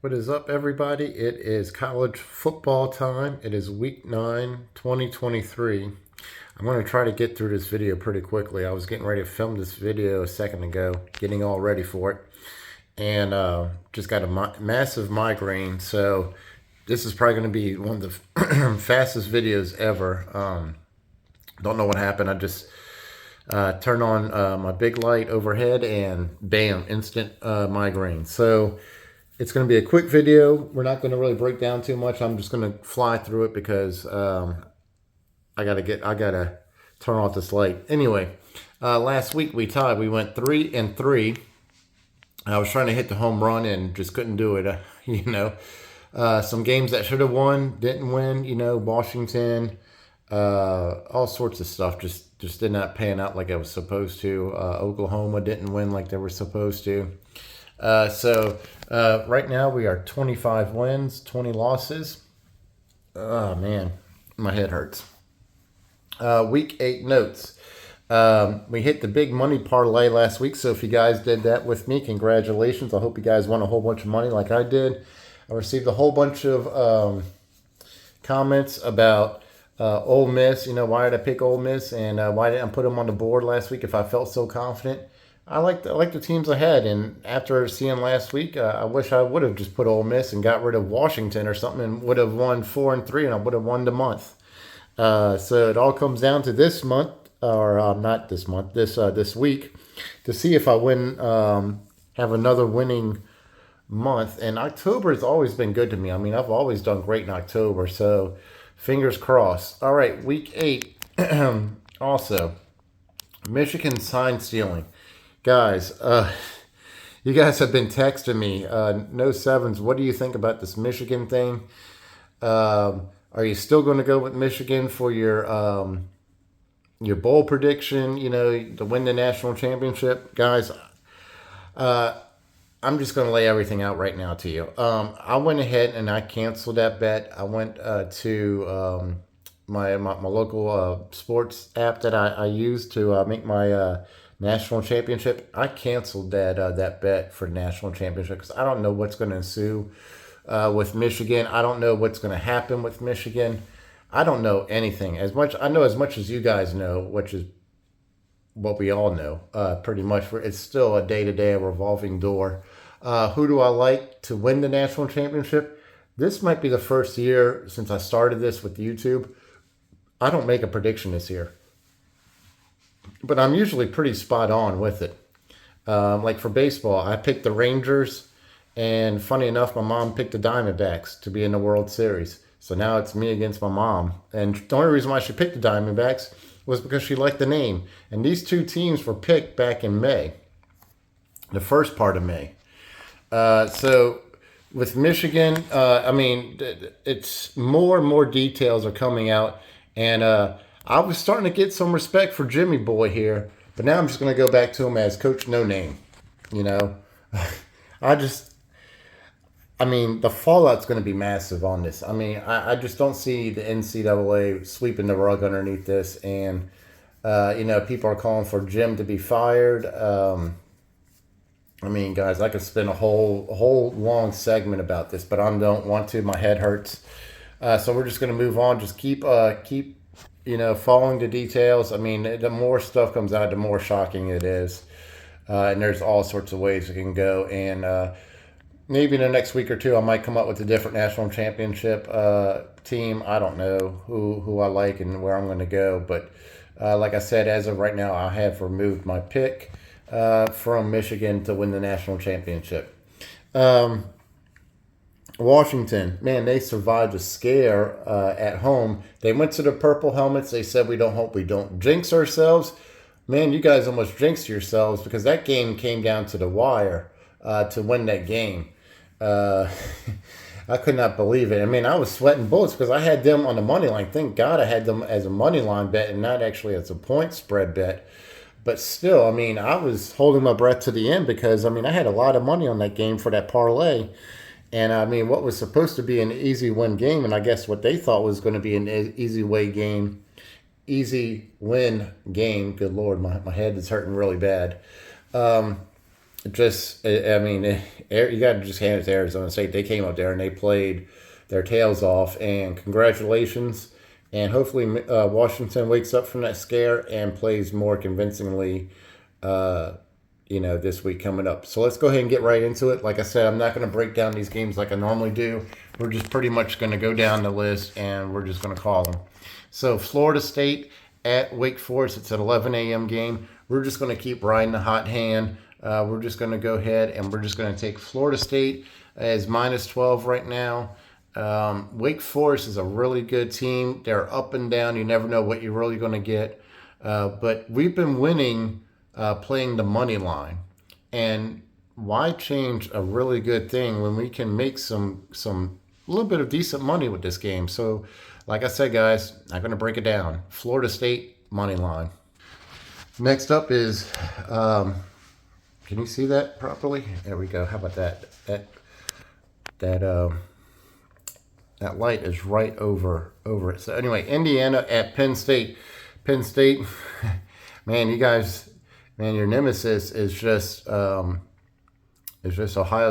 What is up, everybody? It is college football time. It is week 9, 2023. I'm going to try to get through this video pretty quickly. I was getting ready to film this video a second ago, getting all ready for it, and just got a massive migraine. So this is probably going to be one of the fastest videos ever. Don't know what happened. I just turned on my big light overhead and bam, instant migraine. So it's going to be a quick video. We're not going to really break down too much. I'm just going to fly through it because I gotta turn off this light. Anyway, last week we tied. We went 3-3. I was trying to hit the home run and just couldn't do it. Some games that should have won didn't win. Washington, all sorts of stuff just did not pan out like I was supposed to. Oklahoma didn't win like they were supposed to. So right now we are 25 wins, 20 losses. Oh man, my head hurts. Week 8 notes. We hit the big money parlay last week. So if you guys did that with me, congratulations. I hope you guys won a whole bunch of money like I did. I received a whole bunch of comments about Ole Miss. Why did I pick Ole Miss and why didn't I put them on the board last week if I felt so confident? I like the teams ahead, and after seeing last week, I wish I would have just put Ole Miss and got rid of Washington or something, and would have won 4-3, and I would have won the month. So it all comes down to this month, or not this month, this week, to see if I have another winning month. And October has always been good to me. I mean, I've always done great in October, so fingers crossed. All right, week 8. Also, Michigan sign stealing. Guys, you guys have been texting me. No sevens. What do you think about this Michigan thing? Are you still going to go with Michigan for your bowl prediction? To win the national championship, guys. I'm just going to lay everything out right now to you. I went ahead and I canceled that bet. I went to my local sports app that I use to make my national championship. I canceled that bet for the national championship because I don't know what's going to ensue with Michigan. I don't know what's going to happen with Michigan. I don't know anything. I know as much as you guys know, which is what we all know, pretty much. It's still a day-to-day, a revolving door. Who do I like to win the national championship? This might be the first year since I started this with YouTube. I don't make a prediction this year, but I'm usually pretty spot on with it. Like for baseball, I picked the Rangers, and funny enough, my mom picked the Diamondbacks to be in the World Series. So now it's me against my mom. And the only reason why she picked the Diamondbacks was because she liked the name. And these two teams were picked back in May, the first part of May. So with Michigan, it's more and more details are coming out. And I was starting to get some respect for Jimmy Boy here, but now I'm just going to go back to him as Coach No Name. The fallout's going to be massive on this. I just don't see the NCAA sweeping the rug underneath this, and people are calling for Jim to be fired. Guys, I could spend a whole long segment about this, but I don't want to. My head hurts. So we're just going to move on. Just keep following the details. The more stuff comes out, the more shocking it is. And there's all sorts of ways it can go. And maybe in the next week or two, I might come up with a different national championship team. I don't know who I like and where I'm going to go. But like I said, as of right now, I have removed my pick from Michigan to win the national championship. Washington, man, they survived a scare at home. They went to the purple helmets. They said, we don't jinx ourselves. Man, you guys almost jinxed yourselves because that game came down to the wire to win that game. I could not believe it. I was sweating bullets because I had them on the money line. Thank God I had them as a money line bet and not actually as a point spread bet. But still, I was holding my breath to the end because, I had a lot of money on that game for that parlay. And what was supposed to be an easy win game, and I guess what they thought was going to be an easy win game. Good Lord, my head is hurting really bad. just, I mean, you got to just hand it to Arizona State. They came up there and they played their tails off, and congratulations. And hopefully, Washington wakes up from that scare and plays more convincingly, this week coming up. So let's go ahead and get right into it. Like I said, I'm not going to break down these games like I normally do. We're just pretty much going to go down the list and we're just going to call them. So Florida State at Wake Forest. It's an 11 a.m. game. We're just going to keep riding the hot hand. We're just going to go ahead and we're just going to take Florida State as minus 12 right now. Wake Forest is a really good team. They're up and down. You never know what you're really going to get. But we've been winning playing the money line. And why change a really good thing when we can make some little bit of decent money with this game? So, like I said, guys, I'm going to break it down. Florida State money line. Next up is, can you see that properly? There we go. How about that? That light is right over it. So anyway, Indiana at Penn State. Penn State, man, you guys, man, your nemesis is just Ohio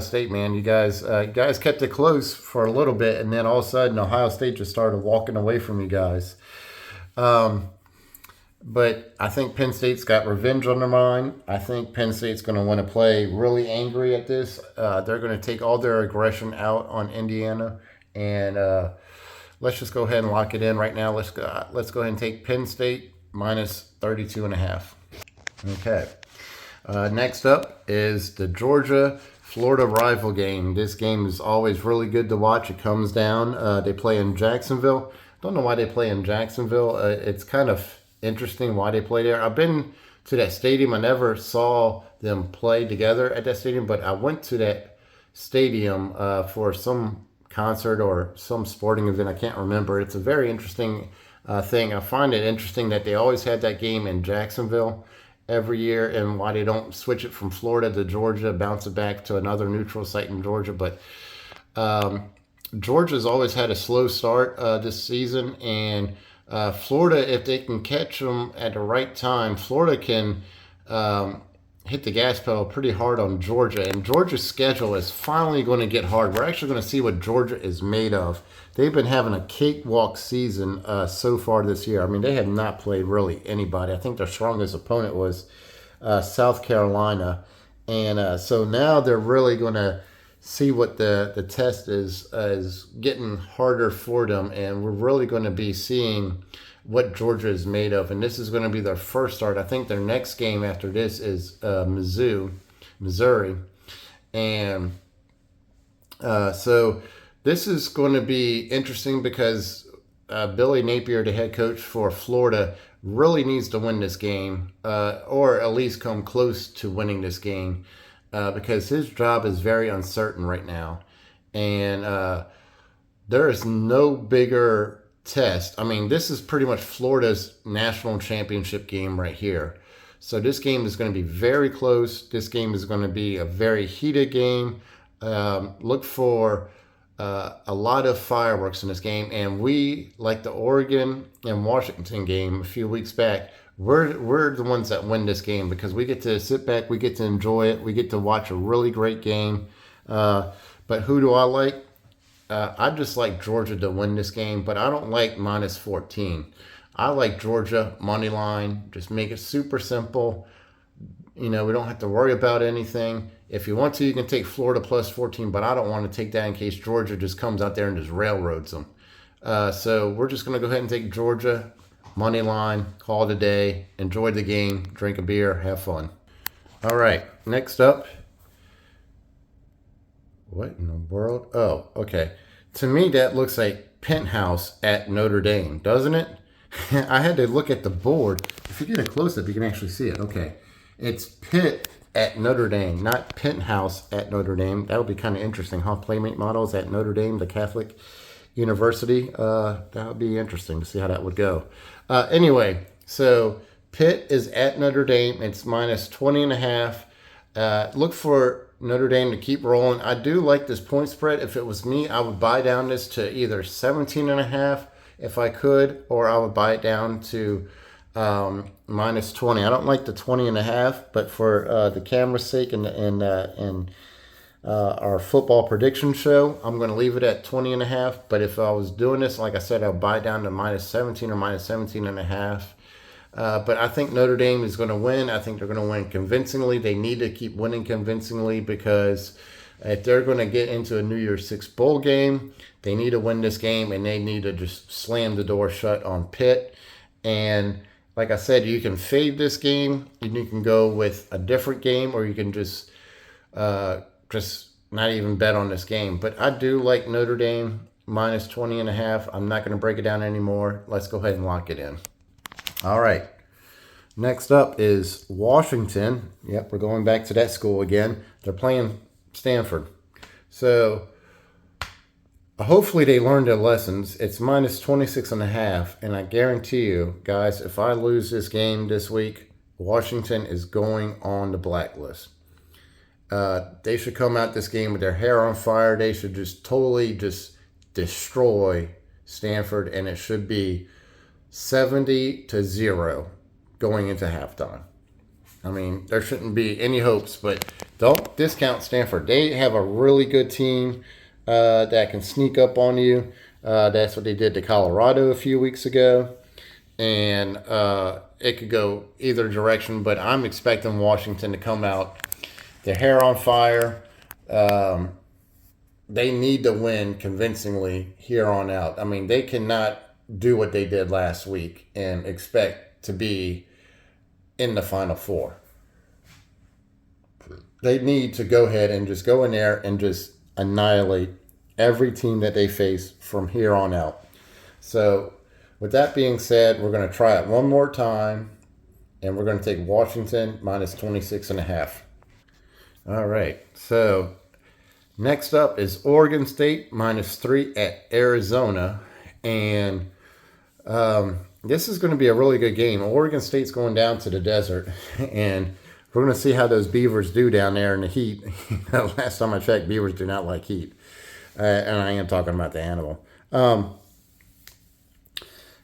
State, man. You guys kept it close for a little bit, and then all of a sudden Ohio State just started walking away from you guys. But I think Penn State's got revenge on their mind. I think Penn State's going to want to play really angry at this. They're going to take all their aggression out on Indiana. And let's just go ahead and lock it in right now. Let's go ahead and take Penn State minus 32.5. Okay. Next up is the Georgia-Florida rival game. This game is always really good to watch. It comes down. They play in Jacksonville. Don't know why they play in Jacksonville. It's kind of interesting why they play there. I've been to that stadium. I never saw them play together at that stadium, but I went to that stadium for some concert or some sporting event. I can't remember. It's a very interesting thing. I find it interesting that they always had that game in Jacksonville every year, and why they don't switch it from Florida to Georgia, bounce it back to another neutral site in Georgia. But Georgia's always had a slow start this season, and Florida, if they can catch them at the right time, Florida can hit the gas pedal pretty hard on Georgia. And Georgia's schedule is finally going to get hard. We're actually going to see what Georgia is made of. They've been having a cakewalk season so far this year. I mean, they have not played really anybody. I think their strongest opponent was South Carolina. And so now they're really going to see what the test is getting harder for them. And we're really going to be seeing what Georgia is made of. And this is going to be their first start. I think their next game after this is Missouri. And so this is going to be interesting because Billy Napier, the head coach for Florida, really needs to win this game or at least come close to winning this game because his job is very uncertain right now. And there is no bigger test. I mean, this is pretty much Florida's national championship game right here. So this game is going to be very close. This game is going to be a very heated game. Look for a lot of fireworks in this game. And we, like the Oregon and Washington game a few weeks back, we're the ones that win this game because we get to sit back, we get to enjoy it, we get to watch a really great game. But who do I like? I just like Georgia to win this game, but I don't like minus 14. I like Georgia money line. Just make it super simple. We don't have to worry about anything. If you want to, you can take Florida plus 14, but I don't want to take that in case Georgia just comes out there and just railroads them. So we're just going to go ahead and take Georgia money line, call it a day, enjoy the game, drink a beer, have fun. All right, next up. What in the world? Oh, okay. To me, that looks like Penthouse at Notre Dame, doesn't it? I had to look at the board. If you get a close-up, you can actually see it. Okay. It's Pitt at Notre Dame, not Penthouse at Notre Dame. That would be kind of interesting, huh? Playmate models at Notre Dame, the Catholic University. That would be interesting to see how that would go. Anyway, so Pitt is at Notre Dame. It's minus 20.5. Look for Notre Dame to keep rolling. I do like this point spread. If it was me, I would buy down this to either 17.5 if I could, or I would buy it down to minus 20. I don't like the 20.5, but for the camera's sake and our football prediction show, I'm going to leave it at 20.5. But if I was doing this, like I said, I'll buy down to minus 17 or minus 17.5. But I think Notre Dame is going to win. I think they're going to win convincingly. They need to keep winning convincingly because if they're going to get into a New Year's Six bowl game, they need to win this game and they need to just slam the door shut on Pitt. And like I said, you can fade this game and you can go with a different game, or you can just not even bet on this game. But I do like Notre Dame minus 20.5. I'm not going to break it down anymore. Let's go ahead and lock it in. All right. Next up is Washington. Yep, we're going back to that school again. They're playing Stanford. So hopefully they learned their lessons. It's minus 26.5. And I guarantee you, guys, if I lose this game this week, Washington is going on the blacklist. They should come out this game with their hair on fire. They should just totally just destroy Stanford. And it should be 70-0 going into halftime. I mean, there shouldn't be any hopes, but don't discount Stanford. They have a really good team that can sneak up on you. That's what they did to Colorado a few weeks ago. And it could go either direction, but I'm expecting Washington to come out, their hair on fire. They need to win convincingly here on out. I mean, they cannot do what they did last week and expect to be in the Final Four. They need to go ahead and just go in there and just annihilate every team that they face from here on out. So with that being said, we're going to try it one more time, and we're going to take Washington minus 26.5. All right, so next up is Oregon State minus 3 at Arizona. And this is going to be a really good game. Oregon State's going down to the desert, and we're going to see how those Beavers do down there in the heat. Last time I checked, Beavers do not like heat. And I am talking about the animal.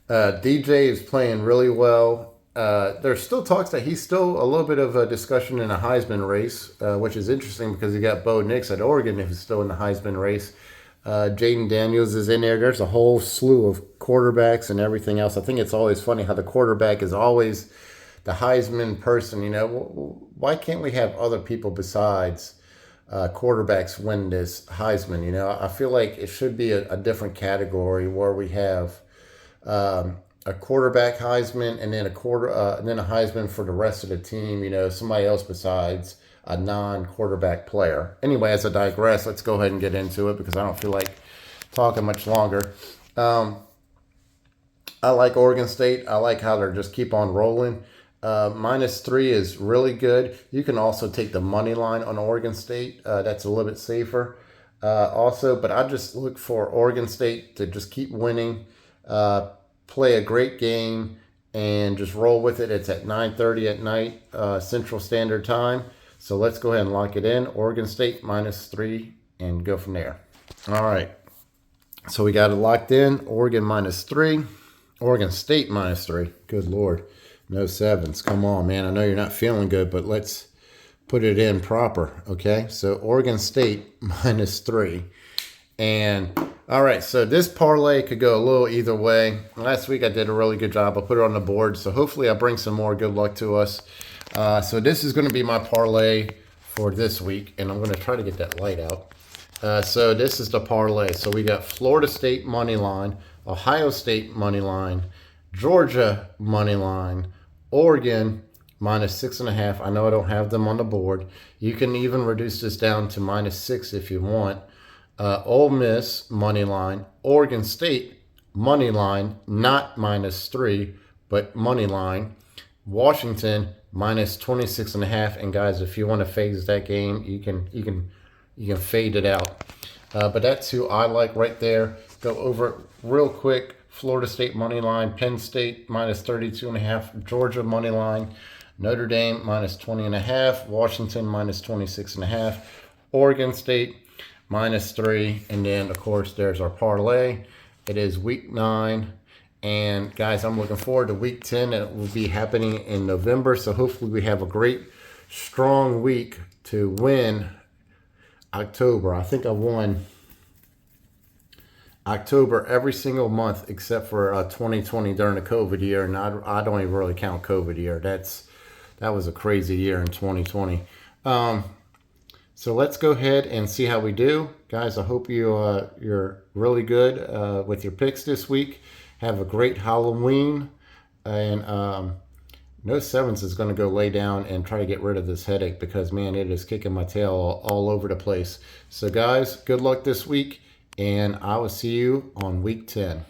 DJ is playing really well. There's still talks that he's still a little bit of a discussion in a Heisman race, which is interesting because you got Bo Nix at Oregon who's still in the Heisman race. Jaden Daniels is in there. There's a whole slew of quarterbacks and everything else. I think it's always funny how the quarterback is always the Heisman person. You know, why can't we have other people besides quarterbacks win this Heisman? You know, I feel like it should be a different category where we have a quarterback Heisman and then a Heisman for the rest of the team. You know, somebody else besides a non-quarterback player. Anyway, as I digress, let's go ahead and get into it because I don't feel like talking much longer. I like Oregon State. I like how they're just keep on rolling. Minus 3 is really good. You can also take the money line on Oregon State. That's a little bit safer also. But I just look for Oregon State to just keep winning, play a great game, and just roll with it. It's at 9:30 at night Central Standard Time. So let's go ahead and lock it in. Oregon State minus 3 and go from there. All right. So we got it locked in. Oregon minus 3. Oregon State minus 3. Good Lord. No sevens. Come on, man. I know you're not feeling good, but let's put it in proper. Okay. So Oregon State minus 3. And all right. So this parlay could go a little either way. Last week I did a really good job. I put it on the board. So hopefully I bring some more good luck to us. So this is going to be my parlay for this week, and I'm going to try to get that light out. So this is the parlay. So we got Florida State money line, Ohio State money line, Georgia money line, Oregon minus 6.5. I know I don't have them on the board. You can even reduce this down to minus 6 if you want. Ole Miss money line, Oregon State money line, not minus 3, but money line. Washington minus 26.5. And guys, if you want to phase that game, you can fade it out. But that's who I like right there. Go over it real quick. Florida State money line, Penn State minus 32.5, Georgia money line, Notre Dame minus 20.5, Washington minus 26.5, Oregon State minus 3, and then of course there's our parlay. It is week 9, And guys, I'm looking forward to week 10. It will be happening in November. So hopefully we have a great, strong week to win October. I think I won October every single month except for 2020 during the COVID year. And I don't even really count COVID year. That was a crazy year in 2020. So let's go ahead and see how we do. Guys, I hope you're really good with your picks this week. Have a great Halloween. And No Sevens is going to go lay down and try to get rid of this headache because, man, it is kicking my tail all over the place. So, guys, good luck this week, and I will see you on week 10.